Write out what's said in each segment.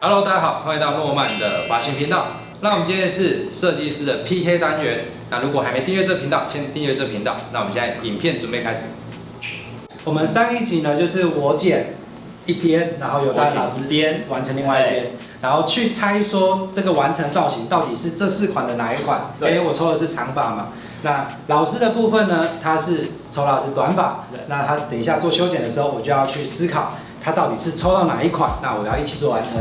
Hello， 大家好，欢迎到诺曼的发型频道。那我们今天是设计师的 PK 单元。那如果还没订阅这频道，先订阅这频道。那我们现在影片准备开始。我们上一集呢，就是我剪一边，然后由大老师边完成另外一边，然后去猜说这个完成造型到底是这4款的哪一款？我抽的是长发嘛。那老师的部分呢，他是抽到的是短发。那他等一下做修剪的时候，我就要去思考他到底是抽到哪一款，那我要一起做完成。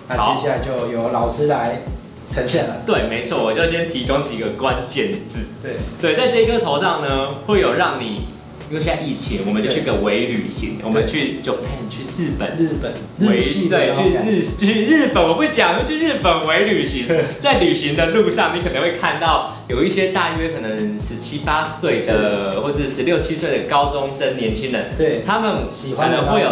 那接下来就由老师来呈现了。对，没错，我就先提供几个关键字。对，在这一颗头上呢，会有让你，因为现在疫情，我们就去个微旅行，我们去 Japan， 去日本，日系对，去日本，我不讲，去日本微旅行。在旅行的路上，你可能会看到有一些大约可能17、18岁的，或者16、17岁的高中生年轻人，对，他们喜欢可能会有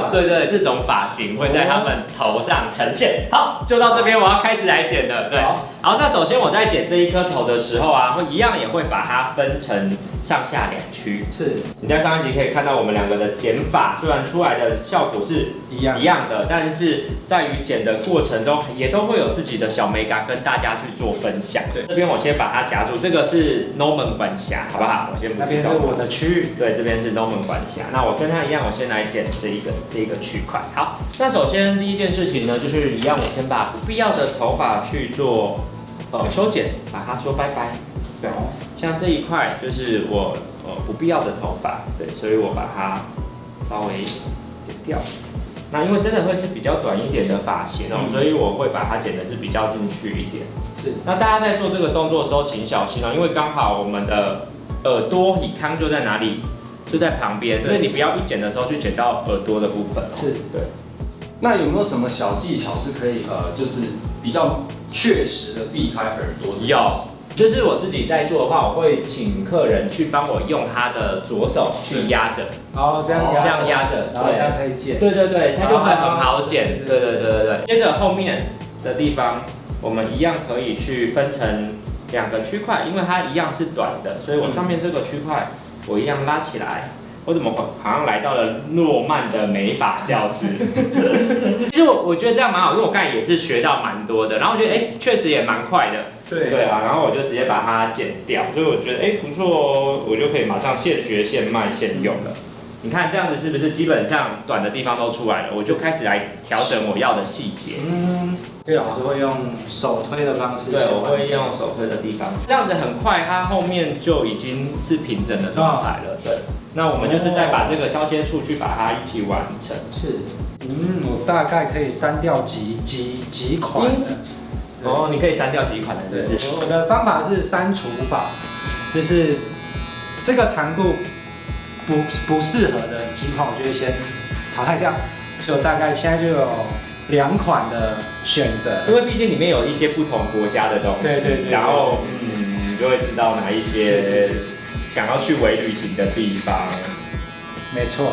这种发型会在他们头上呈现。好，就到这边，我要开始来剪了。对，好，那首先我在剪这一颗头的时候啊，一样也会把它分成上下2区。是，你在上一集可以看到我们2个的剪法，虽然出来的效果是一样的，但是在于剪的过程中，也都会有自己的小美感跟大家去做分享。对，这边我先把它夹住，这个是 Norman 管辖，好不好？我先不那边是我的区域。对，这边是 Norman 管辖。那我跟他一样，我先来剪这一个区块。好，那首先第一件事情呢，就是一样，我先把不必要的头发去做修剪，把它说拜拜。对，像这一块就是我不必要的头发，对，所以我把它稍微剪掉。那因为真的会是比较短一点的发型哦，所以我会把它剪的是比较进去一点。是，那大家在做这个动作的时候，请小心哦，因为刚好我们的耳朵以康就在哪里，就在旁边，所以你不要一剪的时候去剪到耳朵的部分哦。是，对。那有没有什么小技巧是可以就是比较确实的避开耳朵？有。就是我自己在做的话，我会请客人去帮我用他的左手去压着，这样压着，然后它可以剪。对，它就会很好剪。对。接着后面的地方，我们一样可以去分成2个区块，因为它一样是短的，所以我上面这个区块我一样拉起来。我怎么好像来到了诺曼的美发教室？其实我觉得这样蛮好，因为我刚才也是学到蛮多的，然后我觉得确实也蛮快的。对啊，然后我就直接把它剪掉，所以我觉得不错哦，我就可以马上现学现卖现用了。你看这样子是不是基本上短的地方都出来了？我就开始来调整我要的细节。对，老师会用手推的方式。对，我会用手推的地方，这样子很快，它后面就已经是平整的状态了。对，那我们就是再把这个交接处去把它一起完成。是，我大概可以删掉几款的。你可以删掉几款的，是不是？我的方法是删除法，就是这个长度不适合的几款，我就会先淘汰掉。所以我大概现在就有2款的选择，因为毕竟里面有一些不同国家的东西，对，然后你就会知道哪一些想要去微旅行的地方。没错。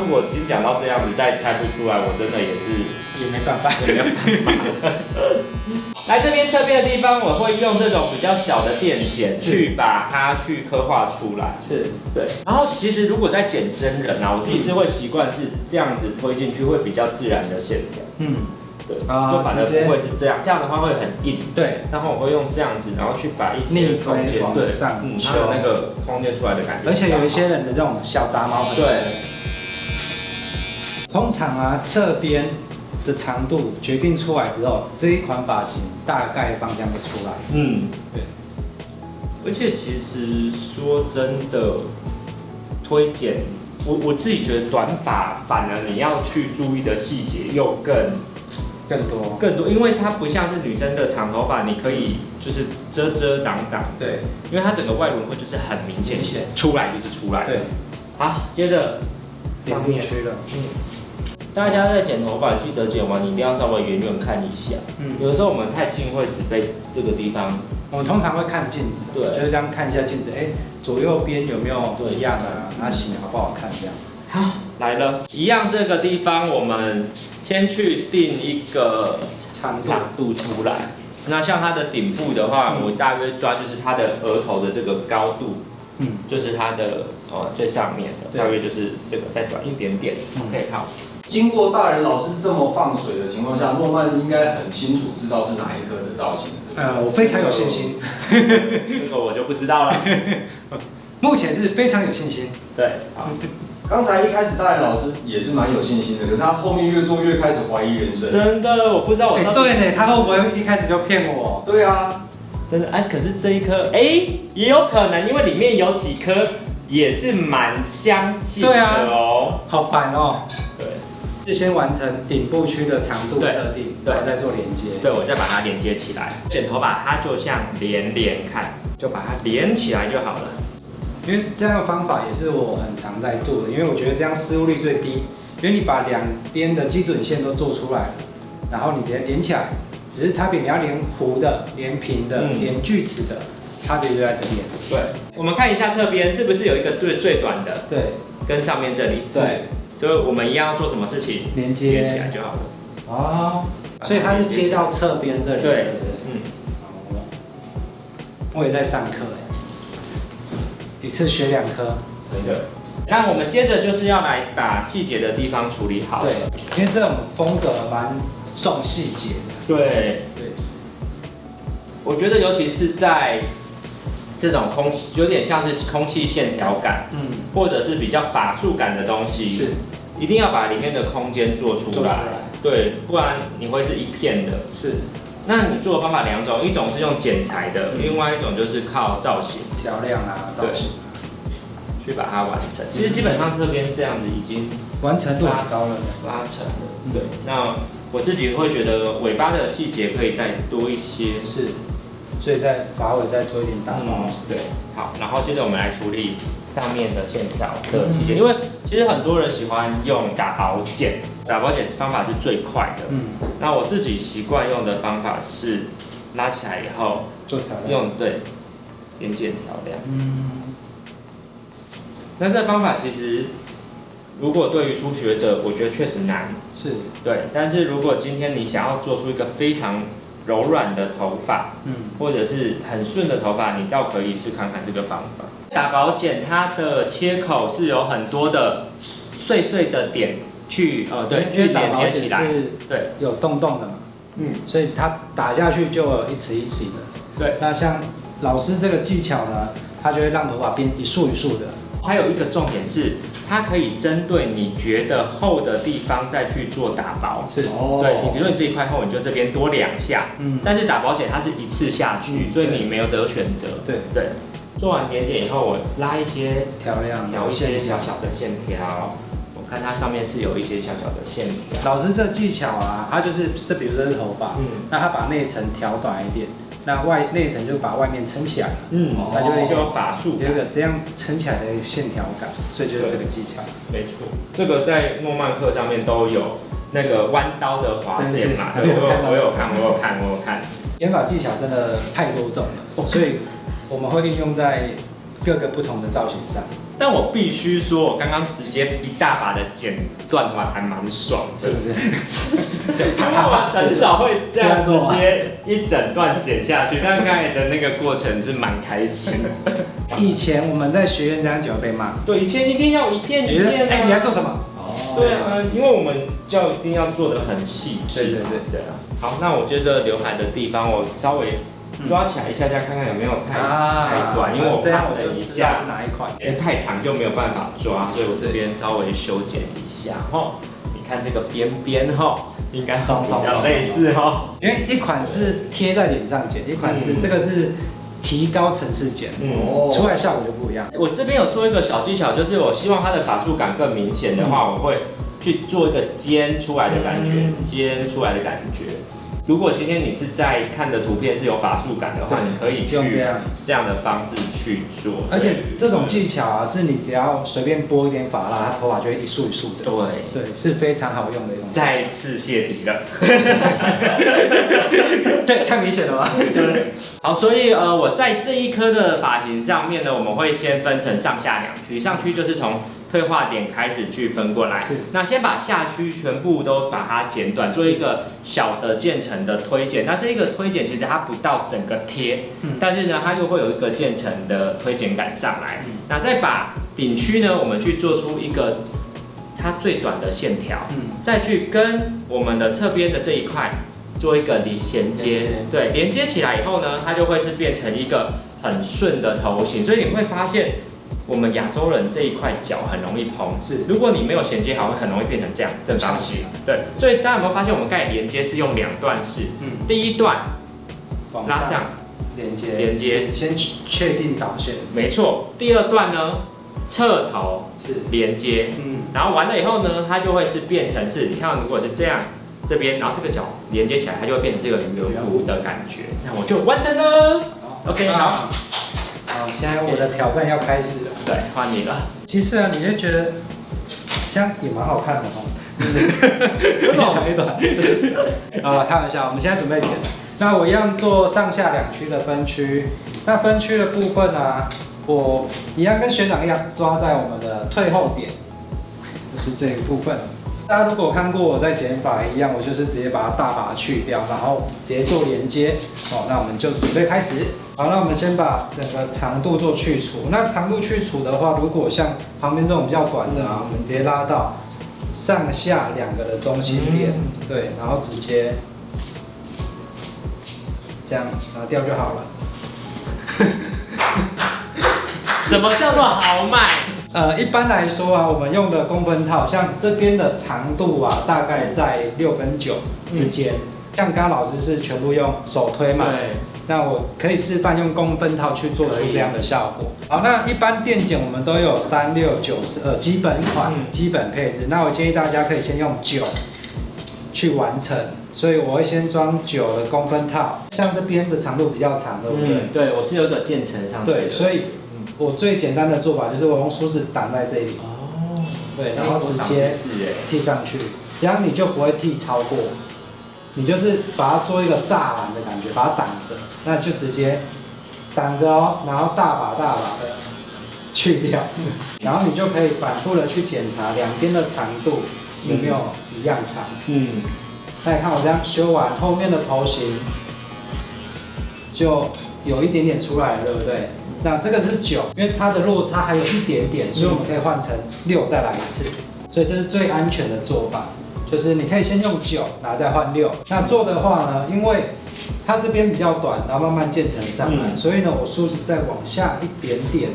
如果已经讲到这样子，再猜不出来，我真的也没办法。来这边侧边的地方，我会用这种比较小的电剪去把它去刻画出来。是，对。然后其实如果在剪真人啊，我自己是会习惯是这样子推进去，会比较自然的线条。对，就反而不会是这样，这样的话会很硬。对，然后我会用这样子，然后去把一些空间对上，它有那个空间出来的感觉。而且有一些人的这种小杂毛很多。对。通常侧边的长度决定出来之后，这一款发型大概方向就出来。对。而且其实说真的，推剪，我自己觉得短发反而你要去注意的细节又更多，因为它不像是女生的长头发，你可以就是遮挡。对。因为它整个外轮廓就是很明显，出来就是出来。对。好，接着上面区了。大家在剪头发，记得剪完你一定要稍微远远看一下。有的时候我们太近会只被这个地方。我们通常会看镜子，对，就是这样看一下镜子，左右边有没有一样啊？它型好不好看这样。好，来了，一样这个地方我们先去定一个长度出来。那像它的顶部的话，我大约抓就是它的额头的这个高度。就是它的最上面的，大约就是这个再短一点点。OK， 好。经过大人老师这么放水的情况下，诺曼应该很清楚知道是哪一颗的造型。我非常有信心。这个我就不知道了。目前是非常有信心。对，好。刚才一开始大人老师也是蛮有信心的，可是他后面越做越开始怀疑人生。真的，我不知道我。对呢，他会不会一开始就骗我？对啊，真的可是这一颗，也有可能，因为里面有几颗也是蛮相近的哦。好烦哦。对，是先完成顶部区的长度设定，对，然后再做连接。对，我再把它连接起来。剪头发它就像连看，就把它连起来就好了。因为这样的方法也是我很常在做的，因为我觉得这样失误率最低。因为你把两边的基准线都做出来了，然后你直接连起来，只是差别你要连弧的、连平的、连锯齿的，差别就在这边。对，我们看一下侧边是不是有一个最短的？对，跟上面这里。对，所以我们一样要做什么事情？连接连起来就好了。哦，所以它是接到侧边这里。对，我也在上课一次学2颗。真的。那我们接着就是要来把细节的地方处理好。对，因为这种风格蛮重细节的。对。我觉得尤其是在这种空气，有点像是空气线条感，或者是比较法术感的东西，是，一定要把里面的空间做出来。对，不然你会是一片的。是。那你做的方法2种，一种是用剪裁的，另外一种就是靠造型、调亮啊、造型去把它完成。其实基本上这边这样子已经完成度很高了，拉成了。对，那我自己会觉得尾巴的细节可以再多一些。是，所以在发尾再做一点打薄。对，好，然后接着我们来处理上面的线条的细节，因为其实很多人喜欢用打薄剪，打薄剪方法是最快的。那我自己习惯用的方法是拉起来以后做调亮，用连接调亮。那这个方法其实如果对于初学者，我觉得确实难。是，对，但是如果今天你想要做出一个非常柔软的头发，或者是很顺的头发，你倒可以试看看这个方法。打薄剪它的切口是有很多的碎碎的点去去连接起来，对，有洞洞的嘛，所以它打下去就有一齿一齿的。对，那像老师这个技巧呢，它就会让头发变一束一束的。还有一个重点是，它可以针对你觉得厚的地方再去做打薄。是，对，你比如说你这一块厚，你就这边多2下。但是打薄剪它是一次下去，所以你没有得选择。对。做完点剪以后，我拉一些调亮，调一些小小的线条。我看它上面是有一些小小的线条。老师这技巧啊，它就是比如说是头发，那他把内层调短一点，那内层就把外面撑起来了，它就会有法术，有一个这样撑起来的线条感，所以就是这个技巧。没错，这个在诺曼课上面都有那个弯刀的滑剪嘛，我有看。剪发技巧真的太多种了，所以我们会运用在各个不同的造型上。但我必须说，我刚刚直接一大把的剪断完，还蛮爽的，是不是？我很少会这样直接一整段剪下去，但刚才的那个过程是蛮开心的。以前我们在学院这样剪会被骂，对，以前一定要一片一片。你在做什么？对啊，因为我们就一定要做得很细致。对啊。好，那我接着刘海的地方，我稍微抓起来一下下，看看有没有太短，因为我看了一下是哪一款，因为太长就没有办法抓，所以我这边稍微修剪一下哈。你看这个边边哈，应该比较类似哈。因为一款是贴在脸上剪，一款是这个是提高层次剪，出来效果就不一样。我这边有做一个小技巧，就是我希望它的法术感更明显的话，我会去做一个尖出来的感觉，尖出来的感觉。如果今天你是在看的图片是有法术感的话，你可以去这样的方式去做。而且这种技巧啊，是你只要随便拨一点发蜡，它头发就会一束一束的。对，是非常好用的一种。再次泄题了。对，太明显了吧？对。好，所以我在这一颗的发型上面呢，我们会先分成上下2区，上区就是从退化点开始去分过来，那先把下区全部都把它剪短，做一个小的渐层的推剪。那这个推剪其实它不到整个贴，但是呢，它又会有一个渐层的推剪感上来。那再把顶区呢，我们去做出一个它最短的线条，再去跟我们的侧边的这一块做一个衔接，对，连接起来以后呢，它就会是变成一个很顺的头型，所以你会发现我们亚洲人这一块脚很容易蓬，是，如果你没有衔接好，会很容易变成这样正方形，对，所以大家有没有发现我们刚才连接是用2段式，第一段拉上连接，先确定导线，没错，第二段呢侧头是连接，然后完了以后呢，它就会是变成是，你看到如果是这样。这边，然后这个脚连接起来，它就会变成这个圆弧的感觉。那我就完成了。OK， 好。好，现在我的挑战要开始了。对，换你了。其实啊，你会觉得这样也蛮好看的哦。长一段。好了，开玩笑，我们现在准备剪。那我一样做上下2区的分区。那分区的部分呢，我一样跟学长一样抓在我们的退后点，就是这一部分。大家如果看过我在剪法一样，我就是直接把它大把去掉，然后直接做连接。哦，那我们就准备开始。好，那我们先把整个长度做去除。那长度去除的话，如果像旁边这种比较短的啊，我们直接拉到上下2个的中心点，对，然后直接这样拿掉就好了。什么叫做豪迈？一般来说啊，我们用的公分套，像这边的长度啊，大概在6跟9之间。像刚刚老师是全部用手推嘛，对。那我可以示范用公分套去做出这样的效果。好，那一般电剪我们都有3、6、9、12基本款、基本配置。那我建议大家可以先用9去完成，所以我会先装9的公分套。像这边的长度比较长，对不对？对，我是有个渐层上去的。对，所以。我最简单的做法就是我用梳子挡在这里，哦，对，然后直接剃上去，这样你就不会剃超过，你就是把它做一个栅栏的感觉，把它挡着，那就直接挡着哦，然后大把的去掉，然后你就可以反复的去检查两边的长度有没有一样长，那你看我这样修完，后面的头型就有一点点出来了，对不对？那这个是9，因为它的落差还有一点点，所以我们可以换成6再来一次，所以这是最安全的做法，就是你可以先用9，然后再换6。那做的话呢，因为它这边比较短，然后慢慢渐层上来，所以呢，我梳子再往下一点点，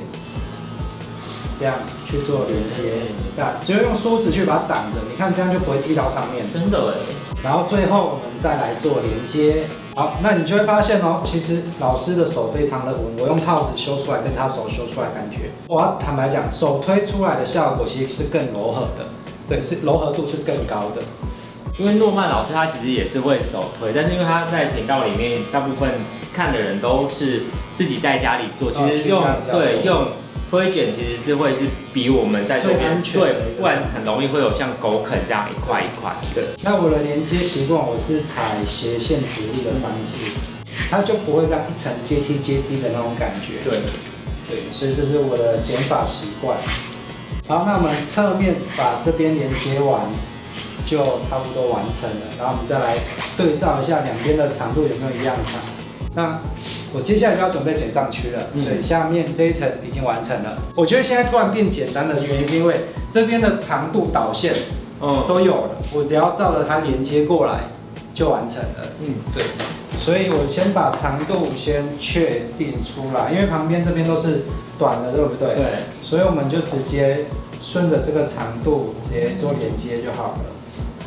这样去做连接，那就用梳子去把它挡着，你看这样就不会踢到上面。真的哎。然后最后我们再来做连接。好，那你就会发现哦，其实老师的手非常的稳，我用套子修出来跟他手修出来感觉，我要坦白讲，手推出来的效果其实是更柔和的，对，是柔和度是更高的。因为诺曼老师他其实也是会手推，但是因为他在频道里面大部分看的人都是自己在家里做，其实用推剪其实是会是比我们在这边对，不然很容易会有像狗啃这样一块一块。对。那我的连接习惯我是采斜线直立的方式，它就不会这样一层阶梯的那种感觉。对，所以这是我的剪法习惯。好，那我们侧面把这边连接完，就差不多完成了。然后我们再来对照一下两边的长度有没有一样长。那我接下来就要准备剪上去了，所以下面这一层已经完成了。我觉得现在突然变简单的原因是因为这边的长度导线都有了，我只要照着它连接过来就完成了。对。所以我先把长度先确定出来，因为旁边这边都是短的，对不对？对。所以我们就直接顺着这个长度直接做连接就好了。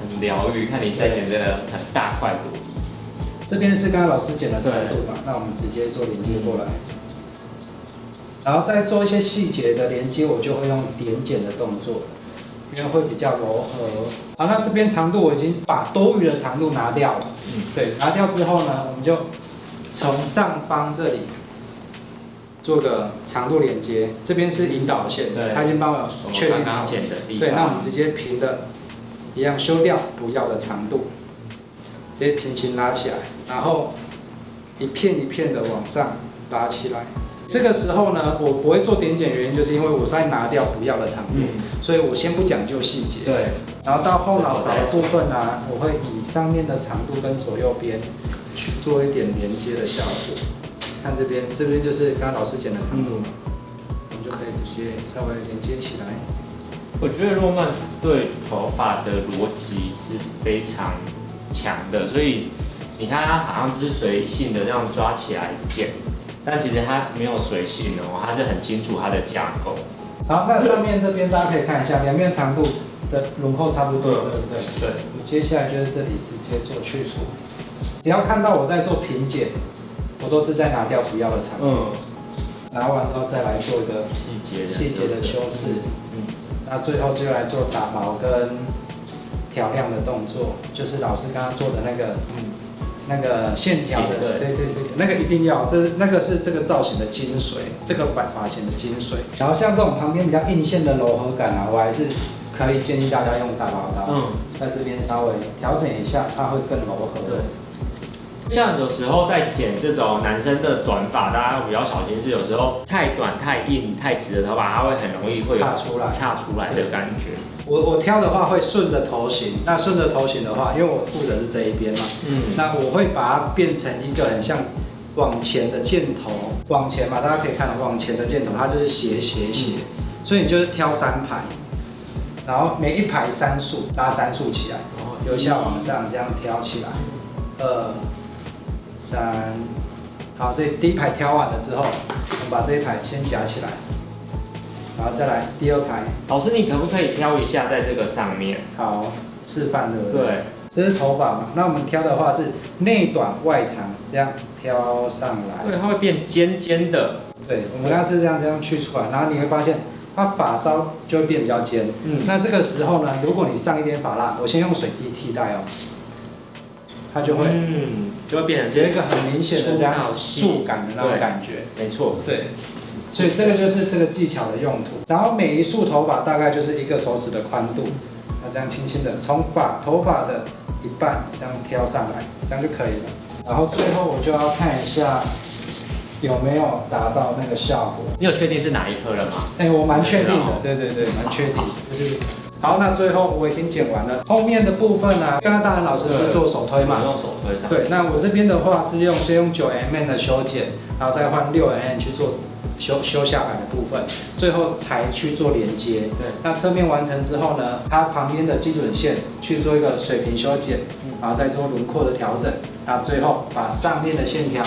很疗愈，看你在剪这个很大块骨。这边是刚刚老师剪的长度嘛，那我们直接做连接过来，然后再做一些细节的连接，我就会用点剪的动作，因为会比较柔和。好，那这边长度我已经把多余的长度拿掉了，对，拿掉之后呢，我们就从上方这里做个长度连接，这边是引导线，它已经帮我确定好，对，那我们直接平的，一样修掉不要的长度。直接平行拉起来，然后一片一片的往上拉起来。这个时候呢，我不会做点剪，原因就是因为我在拿掉不要的长度，所以我先不讲究细节。对。然后到后脑勺的部分呢，我会以上面的长度跟左右边去做一点连接的效果。看这边就是刚刚老师剪的长度嘛，我们就可以直接稍微连接起来。我觉得诺曼对头发的逻辑是非常强的，所以你看他好像就是随性的这样抓起来剪，但其实他没有随性哦，他是很清楚他的架构。好，那上面这边大家可以看一下，两边长度的轮廓差不多，对不对？对。我接下来就是这里直接做去除，只要看到我在做平剪，我都是在拿掉不要的长度。拿完之后再来做一个细节的修饰。那最后就来做打毛跟调亮的动作，就是老师刚刚做的那个线条的，对，那个一定要，那个是这个造型的精髓，这个发型的精髓。然后像这种旁边比较硬线的柔和感啊，我还是可以建议大家用打毛刀，在这边稍微调整一下，它会更柔和。对。像有时候在剪这种男生的短发，大家比较小心，是有时候太短、太硬、太直的头发，它会很容易会岔出来的感觉。我挑的话会顺着头型，那顺着头型的话，因为我负责是这一边嘛，那我会把它变成一个很像往前的箭头，往前嘛，大家可以看到往前的箭头，它就是斜，所以你就是挑3排，然后每一排3束，拉3束起来，由下往上这样挑起来，2、3，好，这第一排挑完了之后，我们把这一排先夹起来。然后再来第2排，老师，你可不可以挑一下在这个上面？好，示范对不对？对，这是头发嘛，那我们挑的话是内短外长，这样挑上来。对，它会变尖尖的。对，我们刚刚是这样去出来，然后你会发现它发梢就会变比较尖。那这个时候呢，如果你上一点发蜡，我先用水滴替代哦，它就会变成有一个很明显的这样束感的那种感觉。没错，对。所以这个就是这个技巧的用途，然后每一束头发大概就是1个手指的宽度，那这样轻轻的从头发的一半这样挑上来，这样就可以了。然后最后我就要看一下有没有达到那个效果。你有确定是哪一颗了吗？我蛮确定的，对，蛮确定。好，那最后我已经剪完了，后面的部分呢，刚刚大人老师是做手推嘛，用手推上。对，那我这边的话是先用9mm 的修剪，然后再换6mm 去做。修下来的部分，最后才去做连接。对，那侧面完成之后呢，它旁边的基准线去做一个水平修剪，然后再做轮廓的调整，然后最后把上面的线条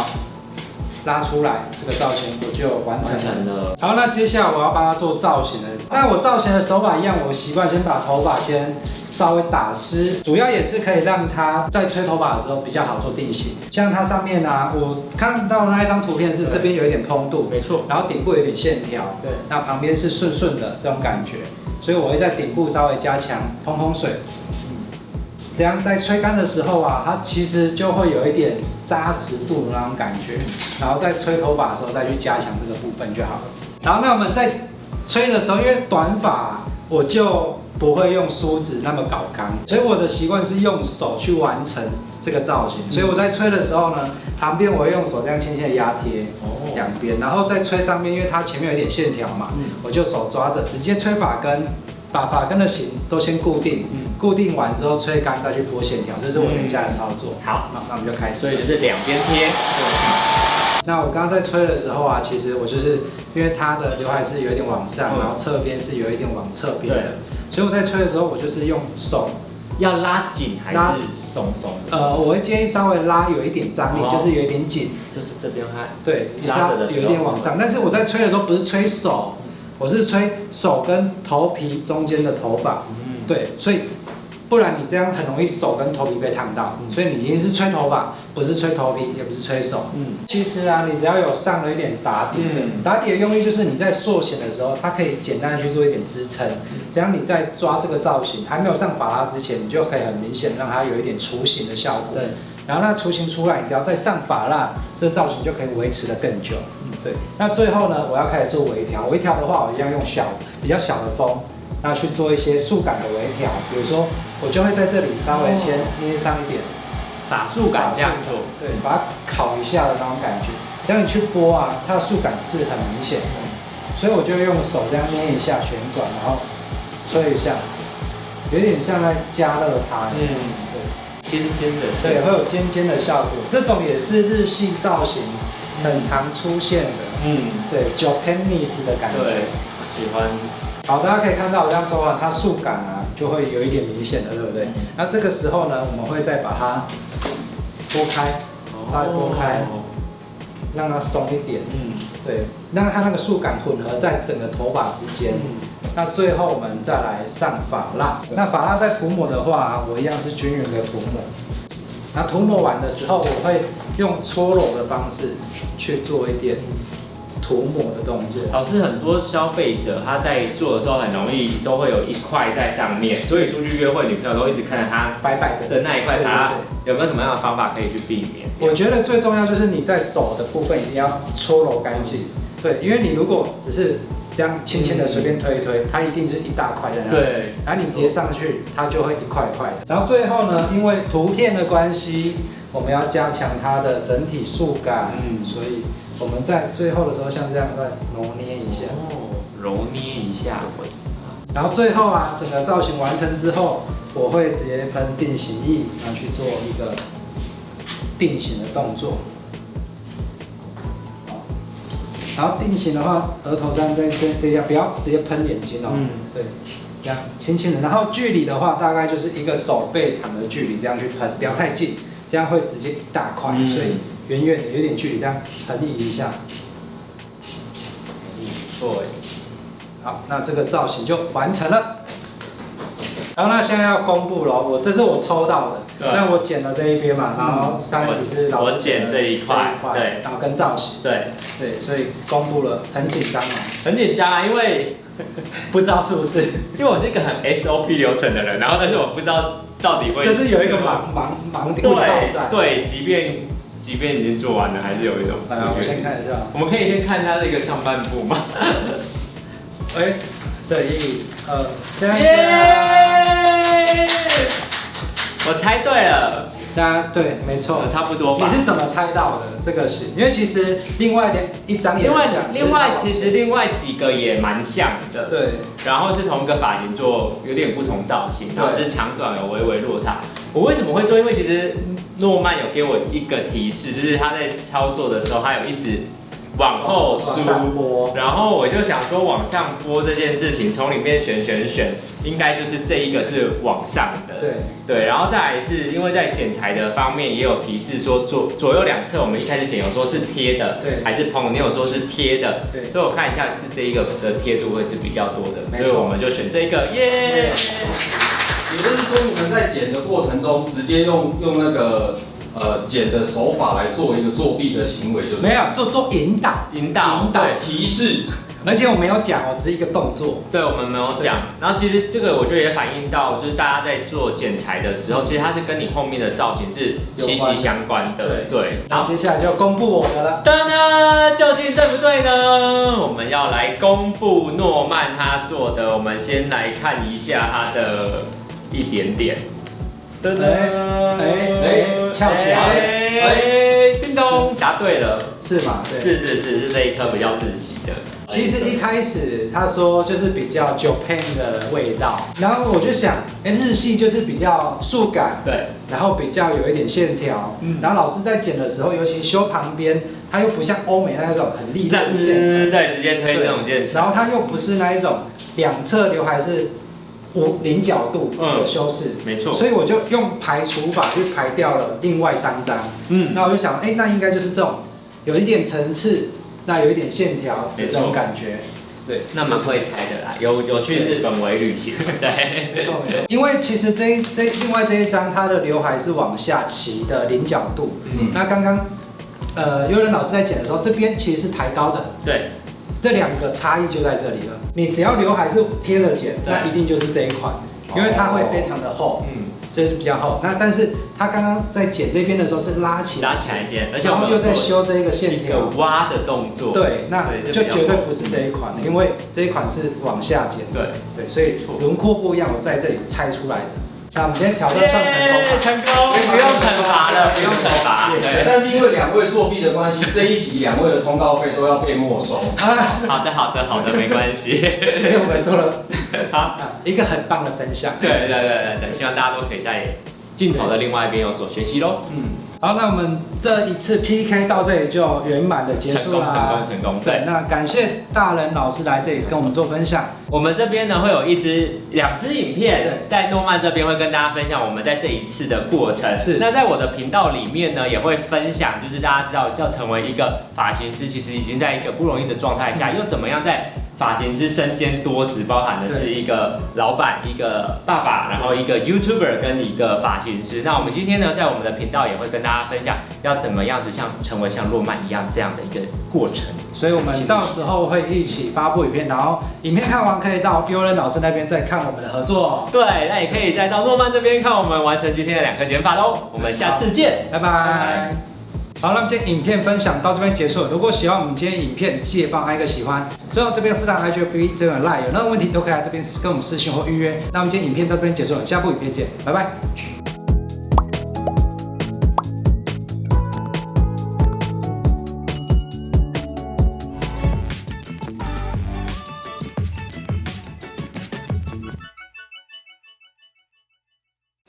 拉出来，这个造型我就完成了。好，那接下来我要帮它做造型了。那我造型的手法一样，我习惯先把头发先稍微打湿，主要也是可以让它在吹头发的时候比较好做定型。像它上面啊，我看到那一张图片是这边有一点蓬度，没错，然后顶部有点线条，对，那旁边是顺顺的这种感觉，所以我会在顶部稍微加强蓬水。这样在吹干的时候啊，它其实就会有一点扎实度的那种感觉，然后在吹头发的时候再去加强这个部分就好了。然后那我们在吹的时候，因为短发我就不会用梳子那么搞刚，所以我的习惯是用手去完成这个造型。所以我在吹的时候呢，旁边我会用手这样轻轻的压贴两边，然后在吹上面，因为它前面有一点线条嘛，我就手抓着直接吹发根。把发根的型都先固定，固定完之后吹干再去拨线条，这是我等一下的操作。好，那我们就开始。所以就是两边贴。那我刚刚在吹的时候啊，其实我就是因为它的刘海是有一点往上，然后侧边是有一点往侧边的，所以我在吹的时候，我就是用手要拉紧还是松松的？我会建议稍微拉有一点张力，就是有一点紧，就是这边还对，拉着的有一点往上。但是我在吹的时候不是吹手。我是吹手跟头皮中间的头发，对，所以不然你这样很容易手跟头皮被烫到，所以你今天是吹头发，不是吹头皮，也不是吹手。其实啊，你只要有上了一点打底，打底的用意就是你在塑形的时候，它可以简单的去做一点支撑，这样你在抓这个造型还没有上发蜡之前，你就可以很明显让它有一点雏形的效果。对。然后那雏形出来，你只要再上发蜡，这个造型就可以维持得更久。对。那最后呢，我要开始做微调。微调的话，我一样用比较小的风，那去做一些束感的微调。比如说，我就会在这里稍微先捏上一点打束感这样做，对，把它烤一下的那种感觉。这样你去拨啊，它的束感是很明显的。所以我就用手这样捏一下，旋转，然后吹一下，有点像在加热它。尖尖的，对，会有尖尖的效果。这种也是日系造型很常出现的。对，Japanese 的感觉。对，喜欢好，大家可以看到我这样抽完，它束感啊就会有一点明显的，对不对？那这个时候呢，我们会再把它拨开，稍微拨开，让它松一点。对，让它那个束感混合在整个头发之间。那最后我们再来上发蜡。那发蜡在涂抹的话，我一样是均匀的涂抹。那涂抹完的时候，我会用搓揉的方式去做一点涂抹的动作。老师，很多消费者他在做的时候很容易都会有一块在上面，所以出去约会，女朋友都一直看着他白白的那一块，他有没有什么样的方法可以去避免？我觉得最重要就是你在手的部分一定要搓揉干净。对，因为你如果只是这样轻轻的随便推一推，它一定是一大块在那里。对，然后你直接上去，它就会一块块的。然后最后呢，因为图片的关系，我们要加强它的整体束感。所以我们在最后的时候，像这样再揉捏一下。揉捏一下。然后最后啊，整个造型完成之后，我会直接喷定型液，然后去做一个定型的动作。然后定型的话，额头上这样，不要直接喷眼睛哦。对，这样轻轻的。然后距离的话，大概就是一个手背长的距离，这样去喷，不要太近，这样会直接一大块。所以远远的有点距离，这样喷移一下。不错。好，那这个造型就完成了。然后那现在要公布了，这是我抽到的，那我剪了这一边嘛，然后上一集是老师我剪这一块，对，然后跟造型，对，所以公布了，很紧张嘛，很紧张啊，因为不知道是不是，因为我是一个很 SOP 流程的人，然后但是我不知道到底会，就是有一个盲点在，对，即便已经做完了，还是有一种，我先看一下，我们可以先看他这个上半部吗？这1、2、3，我猜对了，大家对，没错，差不多吧。你是怎么猜到的？这个是因为其实另外一张也很像，其实另外几个也蛮像的，对。然后是同一个发型做有点不同造型，然后只是长短有微微落差。我为什么会做？因为其实诺曼有给我一个提示，就是他在操作的时候，他有一直往后梳，然后我就想说往上拨这件事情，从里面选，应该就是这一个是往上的，对，然后再来是因为在剪裁的方面也有提示说左右两侧，我们一开始剪有说是贴的，对，还是蓬，你有说是贴的，对，所以我看一下是这一个的贴度会是比较多的，所以我们就选这个，耶！也就是说你们在剪的过程中，直接用那个。剪的手法来做一个作弊的行为就没有做引导提示，而且我没有讲，我只是一个动作。对，我们没有讲。然后其实这个我觉得也反映到，就是大家在做剪裁的时候，其实它是跟你后面的造型是息息相关的。对。然后接下来就公布我的了。噔噔，究竟对不对呢？我们要来公布诺曼他做的，我们先来看一下他的一点点。翘起来，叮咚，答对了，是吗？是这一颗比较日系的。其实一开始他说就是比较 Japan 的味道，然后我就想，日系就是比较束感，对，然后比较有一点线条，然后老师在剪的时候，尤其修旁边，它又不像欧美那种很利落的剪裁，对，直接推这种剪裁，然后它又不是那一种两侧刘海是零角度的修饰，没错，所以我就用排除法去排掉了另外3张，那我就想，那应该就是这种有一点层次，那有一点线条的这种感觉，对，那蛮会猜的啦，有去日本微旅行，对，没错，因为其实另外这一张它的刘海是往下齐的零角度，那刚刚优仁老师在剪的时候，这边其实是抬高的，对。这2个差异就在这里了。你只要刘海是贴着剪，那一定就是这一款，因为它会非常的厚，这是比较厚。那但是它刚刚在剪这边的时候是拉起来剪，而且然后又在修这一个线条挖的动作。对，那就绝对不是这一款，因为这一款是往下剪。对，所以轮廓不一样，我在这里猜出来的。那我们今天挑战创成功，成功，不用惩罚了，不用惩罚。但是因为2位作弊的关系，这一集2位的通告费都要被没收。好的，没关系。因为我们做了一个很棒的分享。对，希望大家都可以在镜头的另外一边有所学习喽。好，那我们这一次 PK 到这里就圆满的结束啦。成功。对，那感谢大人老师来这里跟我们做分享。我们这边呢会有2支影片对，在诺曼这边会跟大家分享我们在这一次的过程。是，那在我的频道里面呢也会分享，就是大家知道要成为一个发型师，其实已经在一个不容易的状态下，又怎么样在发型师身兼多职，包含的是一个老板、一个爸爸，然后一个 YouTuber 跟一个发型师。那我们今天呢，在我们的频道也会跟大家分享，要怎么样子成为像诺曼一样这样的一个过程。所以我们到时候会一起发布影片，然后影片看完可以到优人老师那边再看我们的合作。对，那也可以再到诺曼这边看我们完成今天的2个减法喽。我们下次见，拜拜。好，那么今天影片分享到这边结束。如果喜欢我们今天影片，记得帮按一个喜欢。最后这边附上 IGFB 这个 LINE，有任何问题都可以来这边跟我们私讯或预约。那我们今天影片到这边结束了，下部影片见，拜拜。